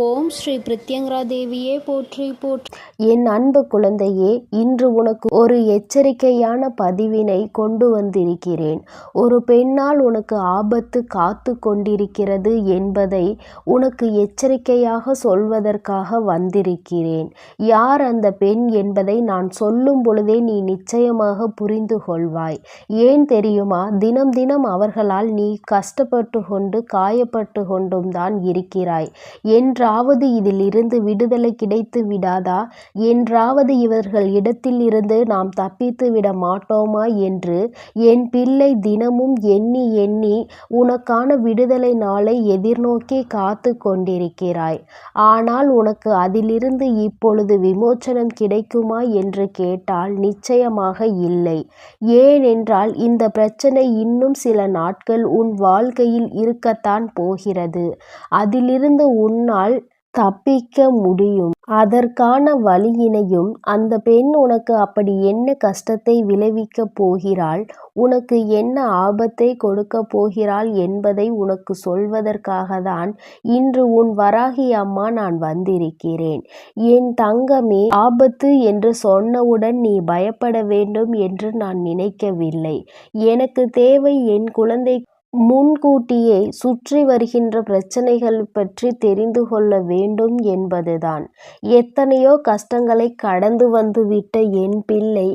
ஓம் ஸ்ரீ பிரித்யங்கரா தேவியே போற்றி போற்றி. என் அன்பு குழந்தையே, இன்று உனக்கு ஒரு எச்சரிக்கையான பதிவினை கொண்டு வந்திருக்கிறேன். ஒரு பெண்ணால் உனக்கு ஆபத்து காத்து கொண்டிருக்கிறது என்பதை உனக்கு எச்சரிக்கையாக சொல்வதற்காக வந்திருக்கிறேன். யார் அந்த பெண் என்பதை நான் சொல்லும் பொழுதே நீ நிச்சயமாக புரிந்து கொள்வாய். ஏன் தெரியுமா? தினம் தினம் அவர்களால் நீ கஷ்டப்பட்டு கொண்டு காயப்பட்டு கொண்டும் தான் இருக்கிறாய். என்றாவது இதிலிருந்து விடுதலை கிடைத்து விடாதா? என்றாவது இவர்கள் இடத்தில் இருந்து நாம் தப்பித்து விட மாட்டோமா என்று என் பிள்ளை தினமும் எண்ணி எண்ணி உனக்கான விடுதலை நாளை எதிர்நோக்கி காத்து கொண்டிருக்கிறாய். ஆனால் உனக்கு அதிலிருந்து இப்பொழுது விமோச்சனம் கிடைக்குமா என்று கேட்டால் நிச்சயமாக இல்லை. ஏனென்றால் இந்த பிரச்சனை இன்னும் சில நாட்கள் உன் வாழ்க்கையில் இருக்கத்தான் போகிறது. அதிலிருந்து உன்னால் தப்பிக்க முடியும். அதற்கான வழியினையும் அந்த பெண் உனக்கு அப்படி என்ன கஷ்டத்தை விளைவிக்கப் போகிறாள், உனக்கு என்ன ஆபத்தை கொடுக்க போகிறாள் என்பதை உனக்கு சொல்வதற்காகத்தான் இன்று உன் வராகி அம்மா நான் வந்திருக்கிறேன். என் தங்கமே, ஆபத்து என்று சொன்னவுடன் நீ பயப்பட வேண்டும் என்று நான் நினைக்கவில்லை. எனக்கு தேவை என் குழந்தை முன்கூட்டியே சுற்றி வருகின்ற பிரச்சனைகள் பற்றி தெரிந்து கொள்ள வேண்டும் என்பதுதான். எத்தனையோ கஷ்டங்களை கடந்து வந்துவிட்ட என் பிள்ளை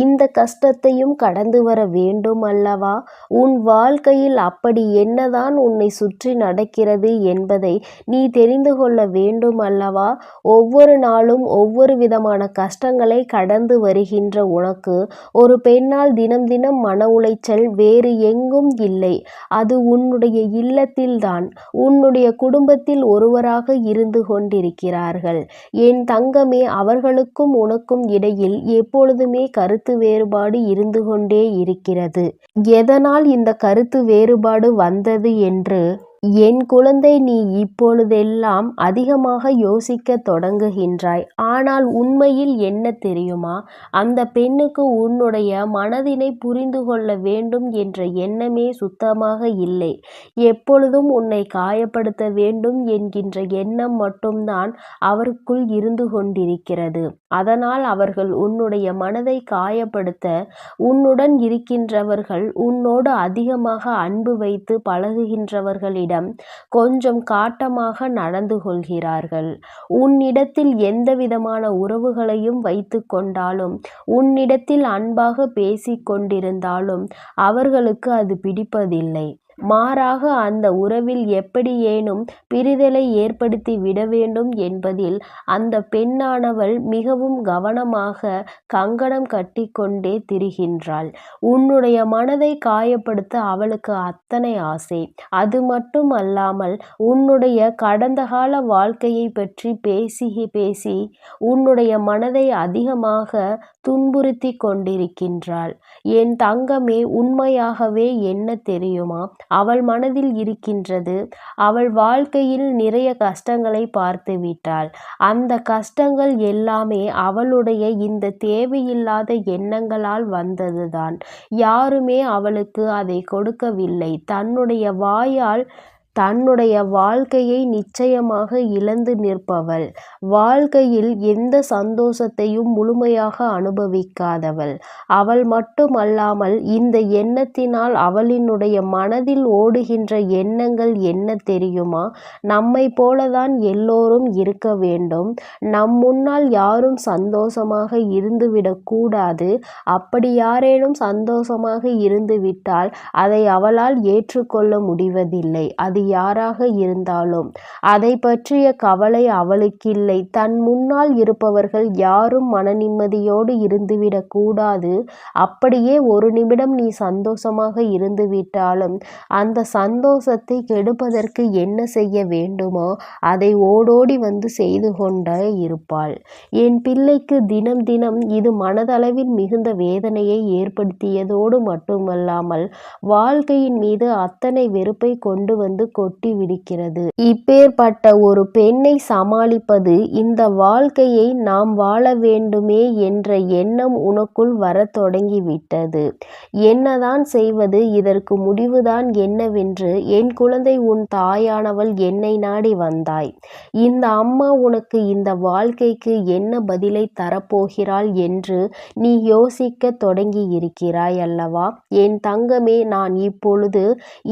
இந்த கஷ்டத்தையும் கடந்து வர வேண்டும் அல்லவா? உன் வாழ்க்கையில் அப்படி என்னதான் உன்னை சுற்றி நடக்கிறது என்பதை நீ தெரிந்து கொள்ள வேண்டும் அல்லவா? ஒவ்வொரு நாளும் ஒவ்வொரு விதமான கஷ்டங்களை கடந்து வருகின்ற உனக்கு ஒரு பெண்ணால் தினம் தினம் மன உளைச்சல் வேறு எங்கும் இல்லை. அது உன்னுடைய இல்லத்தில்தான், உன்னுடைய குடும்பத்தில் ஒருவராக இருந்து கொண்டிருக்கிறார்கள். என் தங்கமே, அவர்களுக்கும் உனக்கும் இடையில் எப்பொழுதுமே கருத்து வேறுபாடு இருந்து கொண்டே இருக்கிறது. எதனால் இந்த கருத்து வேறுபாடு வந்தது என்று என் குழந்தை நீ இப்பொழுதெல்லாம் அதிகமாக யோசிக்க தொடங்குகின்றாய். ஆனால் உண்மையில் என்ன தெரியுமா? அந்த பெண்ணுக்கு உன்னுடைய மனதினை புரிந்து கொள்ள வேண்டும் என்ற எண்ணமே சுத்தமாக இல்லை. எப்பொழுதும் உன்னை காயப்படுத்த வேண்டும் என்கின்ற எண்ணம் மட்டும்தான் அவருக்குள் இருந்து கொண்டிருக்கிறது. அதனால் அவர்கள் உன்னுடைய மனதை காயப்படுத்த உன்னுடன் இருக்கின்றவர்கள், உன்னோடு அதிகமாக அன்பு வைத்து பழகுகின்றவர்களிடம் கொஞ்சம் காட்டமாக நடந்து கொள்கிறார்கள். உன்னிடத்தில் எந்த விதமான உறவுகளையும் வைத்து கொண்டாலும், உன்னிடத்தில் அன்பாக பேசிக் கொண்டிருந்தாலும் அவர்களுக்கு அது பிடிப்பதில்லை. மாறாக அந்த உறவில் எப்படியேனும் பிரிதலை ஏற்படுத்தி விட வேண்டும் என்பதில் அந்த பெண்ணானவள் மிகவும் கவனமாக கங்கணம் கட்டி கொண்டே திரிகின்றாள். உன்னுடைய மனதை காயப்படுத்த அவளுக்கு அத்தனை ஆசை. அது மட்டும் அல்லாமல் உன்னுடைய கடந்த கால வாழ்க்கையை பற்றி பேசி பேசி உன்னுடைய மனதை அதிகமாக துன்புறுத்தி கொண்டிருக்கின்றாள். என் தங்கமே, உண்மையாகவே என்ன தெரியுமா? அவள் மனதில் இருக்கின்றது, அவள் வாழ்க்கையில் நிறைய கஷ்டங்களை பார்த்து விட்டாள். அந்த கஷ்டங்கள் எல்லாமே அவளுடைய இந்த தேவையில்லாத எண்ணங்களால் வந்ததுதான். யாருமே அவளுக்கு அதை கொடுக்கவில்லை. தன்னுடைய வாயால் தன்னுடைய வாழ்க்கையை நிச்சயமாக இழந்து நிற்பவள், வாழ்க்கையில் எந்த சந்தோஷத்தையும் முழுமையாக அனுபவிக்காதவள். அவள் மட்டுமல்லாமல் இந்த எண்ணத்தினால் அவளினுடைய மனதில் ஓடுகின்ற எண்ணங்கள் என்ன தெரியுமா? நம்மை போலதான் எல்லோரும் இருக்க வேண்டும், நம் முன்னால் யாரும் சந்தோஷமாக இருந்துவிடக்கூடாது. அப்படி யாரேனும் சந்தோஷமாக இருந்துவிட்டால் அதை அவளால் ஏற்றுக்கொள்ள முடிவதில்லை. அது யாராக இருந்தாலும் அதை பற்றிய கவலை அவளுக்கில்லை. தன் முன்னால் இருப்பவர்கள் யாரும் மன நிம்மதியோடு இருந்துவிடக் கூடாது. அப்படியே ஒரு நிமிடம் நீ சந்தோஷமாக இருந்துவிட்டாலும் அந்த சந்தோஷத்தை கெடுப்பதற்கு என்ன செய்ய வேண்டுமோ அதை ஓடோடி வந்து செய்து கொண்டே இருப்பாள். என் பிள்ளைக்கு தினம் தினம் இது மனதளவில் மிகுந்த வேதனையை ஏற்படுத்தியதோடு மட்டுமல்லாமல் வாழ்க்கையின் மீது அத்தனை வெறுப்பை கொண்டு வந்து கொட்டி விடுகிறது. இப்பேற்பட்ட ஒரு பெண்ணை சமாளிப்பது, இந்த வாழ்க்கையை நாம் வாழ வேண்டுமே என்ற எண்ணம் உனக்குள் வரத் தொடங்கிவிட்டது. என்னதான் செய்வது, இதற்கு முடிவுதான் என்னவென்று என் குழந்தை, உன் தாயானவள் என்னை நாடி வந்தாய். இந்த அம்மா உனக்கு இந்த வாழ்க்கைக்கு என்ன பதிலை தரப்போகிறாள் என்று நீ யோசிக்க தொடங்கி இருக்கிறாய் அல்லவா? என் தங்கமே, நான் இப்பொழுது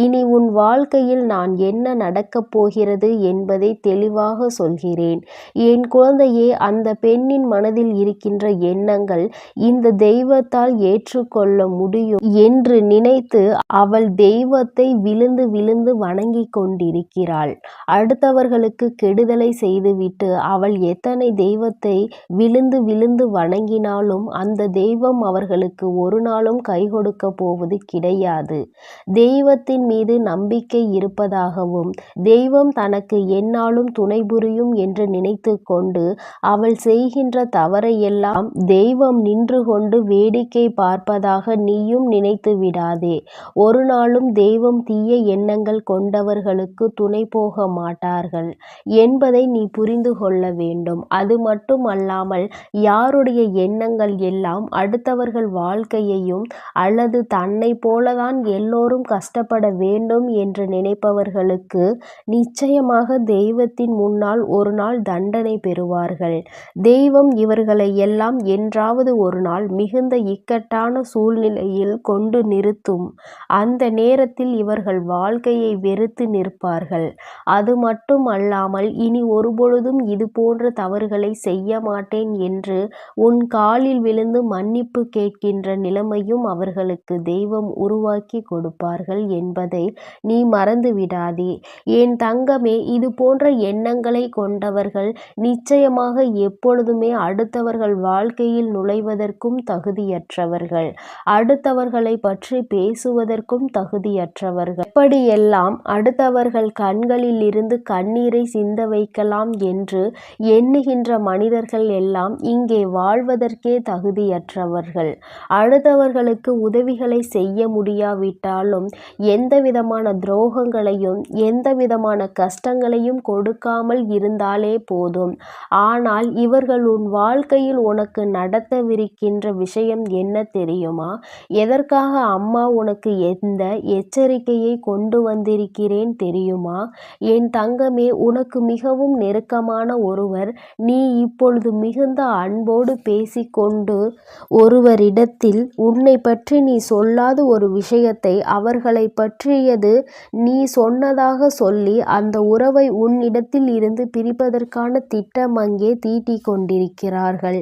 இனி உன் வாழ்க்கையில் நான் என்ன நடக்கப் போகிறது என்பதை தெளிவாக சொல்கிறேன். என் குழந்தையே, அந்த பெண்ணின் மனதில் இருக்கின்ற எண்ணங்கள் இந்த தெய்வத்தால் ஏற்றுக்கொள்ள முடியும் என்று நினைத்து அவள் தெய்வத்தை விழுந்து விழுந்து வணங்கி கொண்டிருக்கிறாள். அடுத்தவர்களுக்கு கெடுதலை செய்துவிட்டு அவள் எத்தனை தெய்வத்தை விழுந்து விழுந்து வணங்கினாலும் அந்த தெய்வம் அவர்களுக்கு ஒரு நாளும் கை கொடுக்க போவது கிடையாது. தெய்வத்தின் மீது நம்பிக்கை இருப்பதாகவும் தெய்வம் தனக்கு எந்நாளும் துணை புரியும் என்று நினைத்து கொண்டு அவள் செய்கின்ற தவறையெல்லாம் தெய்வம் நின்று கொண்டு வேடிக்கை பார்ப்பதாக நீயும் நினைத்து விடாதே. ஒரு நாளும் தெய்வம் தீய எண்ணங்கள் கொண்டவர்களுக்கு துணை போக மாட்டார்கள் என்பதை நீ புரிந்து கொள்ள வேண்டும். அது மட்டும் அல்லாமல் யாருடைய எண்ணங்கள் எல்லாம் அடுத்தவர்கள் வாழ்க்கையையும் அல்லது தன்னை போலதான் எல்லோரும் கஷ்டப்பட வேண்டும் என்று நினைப்பவர்களுக்கு நிச்சயமாக தெய்வத்தின் முன்னால் ஒரு நாள் தண்டனை பெறுவார்கள். தெய்வம் இவர்களை எல்லாம் என்றாவது ஒரு நாள் மிகுந்த இக்கட்டான சூழ்நிலையில் கொண்டு நிறுத்தும். அந்த நேரத்தில் இவர்கள் வாழ்க்கையை வெறுத்து நிற்பார்கள். அது மட்டும் அல்லாமல் இனி ஒருபொழுதும் இது போன்ற தவறுகளை செய்ய மாட்டேன் என்று உன் காலில் விழுந்து மன்னிப்பு கேட்கின்ற நிலைமையும் அவர்களுக்கு தெய்வம் உருவாக்கி கொடுப்பார்கள் என்பதை நீ மறந்து விடாதே. என் தங்கமே, இது போன்ற எண்ணங்களை கொண்டவர்கள் நிச்சயமாக எப்பொழுதுமே அடுத்தவர்கள் வாழ்க்கையில் நுழைவதற்கும் தகுதியற்றவர்கள், அடுத்தவர்களை பற்றி பேசுவதற்கும் தகுதியற்றவர்கள். எப்படியெல்லாம் அடுத்தவர்கள் கண்களில் இருந்து கண்ணீரை சிந்த வைக்கலாம் என்று எண்ணுகின்ற மனிதர்கள் எல்லாம் இங்கே வாழ்வதற்கே தகுதியற்றவர்கள். அடுத்தவர்களுக்கு உதவிகளை செய்ய முடியாவிட்டாலும் எந்த விதமான துரோகங்களையும் எந்த விதமான கஷ்டங்களையும் கொடுக்காமல் இருந்தாலே போதும். ஆனால் இவர்கள் உன் வாழ்க்கையில் உனக்கு நடத்தவிருக்கின்ற விஷயம் என்ன தெரியுமா? எதற்காக அம்மா உனக்கு எந்த எச்சரிக்கையை கொண்டு வந்திருக்கிறேன் தெரியுமா? என் தங்கமே, உனக்கு மிகவும் நெருக்கமான ஒருவர், நீ இப்பொழுது மிகுந்த அன்போடு பேசிக்கொண்டு ஒருவரிடத்தில் உன்னை பற்றி நீ சொல்லாத ஒரு விஷயத்தை அவர்களை பற்றியது நீ சொன்னதாக சொல்லி அந்த உறவை உன்னிடத்தில் இருந்து பிரிப்பதற்கான திட்டம் அங்கே தீட்டிக் கொண்டிருக்கிறார்கள்.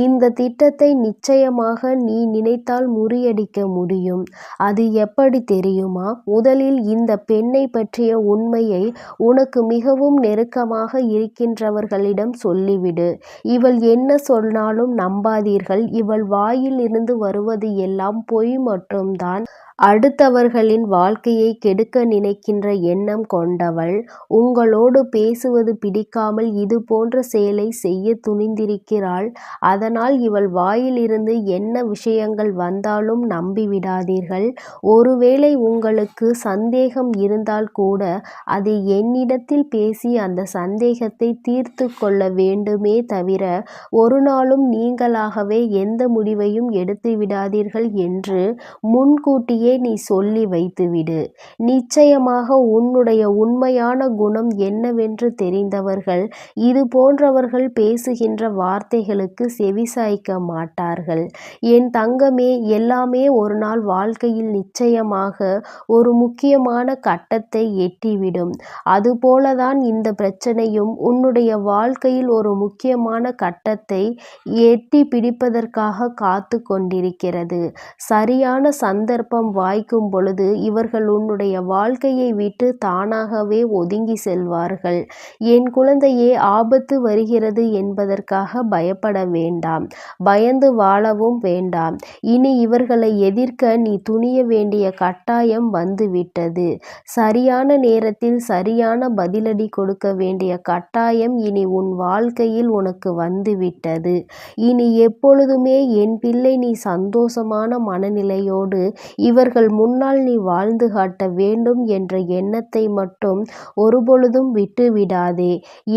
இந்த திட்டத்தை நிச்சயமாக நீ நினைத்தால் முறியடிக்க முடியும். அது எப்படி தெரியுமா? முதலில் இந்த பெண்ணை பற்றிய உண்மையை உனக்கு மிகவும் நெருக்கமாக இருக்கின்றவர்களிடம் சொல்லிவிடு. இவள் என்ன சொன்னாலும் நம்பாதீர்கள். இவள் வாயில் இருந்து வருவது எல்லாம் பொய் மட்டும்தான். அடுத்தவர்களின் வாழ்க்கையை கெடுக்க நினைக்கின்ற எண்ணம் கொண்டவள். உங்களோடு பேசுவது பிடிக்காமல் இது போன்ற செயலை செய்ய துணிந்திருக்கிறாள். அதனால் இவள் வாயிலிருந்து என்ன விஷயங்கள் வந்தாலும் நம்பிவிடாதீர்கள். ஒருவேளை உங்களுக்கு சந்தேகம் இருந்தால் கூட அதை என்னிடத்தில் பேசி அந்த சந்தேகத்தை தீர்த்து கொள்ள வேண்டுமே தவிர ஒரு நாளும் நீங்களாகவே எந்த முடிவையும் எடுத்து விடாதீர்கள் என்று முன்கூட்டியே நீ சொல்லி வைத்துவிடு. நிச்சயமாக உன்னுடைய உண்மையான குணம் என்னவென்று தெரிந்தவர்கள் இது போன்றவர்கள் பேசுகின்ற வார்த்தைகளுக்கு செவிசாய்க்க மாட்டார்கள். என் தங்கமே, எல்லாமே ஒரு நாள் வாழ்க்கையில் நிச்சயமாக ஒரு முக்கியமான கட்டத்தை எட்டிவிடும். அதுபோலதான் இந்த பிரச்சனையும் உன்னுடைய வாழ்க்கையில் ஒரு முக்கியமான கட்டத்தை எட்டி பிடிப்பதற்காக காத்து கொண்டிருக்கிறது. சரியான சந்தர்ப்பம் வாய்க்கும் பொழுது இவர்கள் உன்னுடைய வாழ்க்கையை விட்டு தானாகவே ஒதுங்கி செல்வார்கள். என் குழந்தையே, ஆபத்து வருகிறது என்பதற்காக பயப்பட வேண்டாம். பயந்து வாழவும் வேண்டாம். இனி இவர்களை எதிர்க்க நீ துணிய வேண்டிய கட்டாயம் வந்துவிட்டது. சரியான நேரத்தில் சரியான பதிலடி கொடுக்க வேண்டிய கட்டாயம் இனி உன் வாழ்க்கையில் உனக்கு வந்துவிட்டது. இனி எப்பொழுதுமே என் பிள்ளை நீ சந்தோஷமான மனநிலையோடு இவர்கள் முன்னால் நீ வாழ்ந்து காட்ட வேண்டும் என்ற எண்ணத்தை மட்டும் ஒருபொழுதும் விட்டுவிடாதே.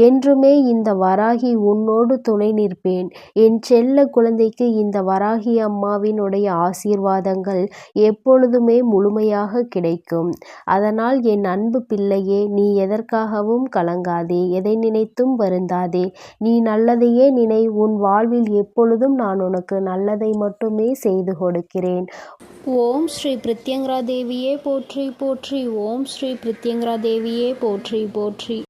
என்றுமே இந்த வராகி உன்னோடு துணை நிற்பேன். என் செல்ல குழந்தைக்கு இந்த வராகி அம்மாவினுடைய ஆசீர்வாதங்கள் எப்பொழுதுமே முழுமையாக கிடைக்கும். அதனால் என் அன்பு பிள்ளையே, நீ எதற்காகவும் கலங்காதே, எதை நினைத்தும் வருந்தாதே. நீ நல்லதையே நினை. உன் வாழ்வில் எப்பொழுதும் நான் உனக்கு நல்லதை மட்டுமே செய்து கொடுக்கிறேன். ஓம் ஸ்ரீ பிரத்யங்கரா தேவியே போற்றி போற்றி. ஓம் ஸ்ரீ பிரத்யங்கரா தேவியே போற்றி போற்றி.